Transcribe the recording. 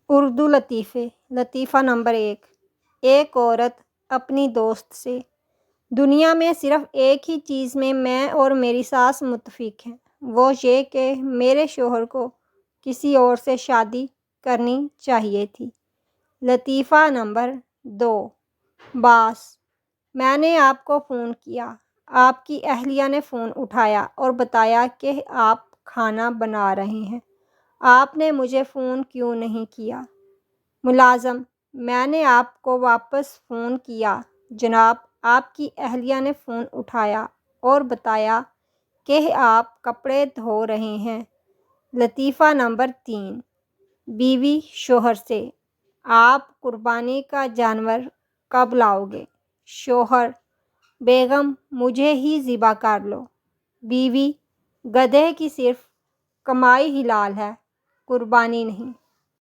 اردو لطیفے۔ لطیفہ نمبر 1۔ ایک عورت اپنی دوست سے: دنیا میں صرف ایک ہی چیز میں اور میری ساس متفق ہیں، وہ یہ کہ میرے شوہر کو کسی اور سے شادی کرنی چاہیے تھی۔ لطیفہ نمبر 2۔ باس: میں نے آپ کو فون کیا، آپ کی اہلیہ نے فون اٹھایا اور بتایا کہ آپ کھانا بنا رہے ہیں، آپ نے مجھے فون کیوں نہیں کیا؟ ملازم: میں نے آپ کو واپس فون کیا جناب، آپ کی اہلیہ نے فون اٹھایا اور بتایا کہ آپ کپڑے دھو رہے ہیں۔ لطیفہ نمبر 3۔ بیوی شوہر سے: آپ قربانی کا جانور کب لاؤ گے؟ شوہر: بیگم مجھے ہی ذبح کر لو۔ بیوی: گدھے کی صرف کمائی حلال ہے، قربانی نہیں۔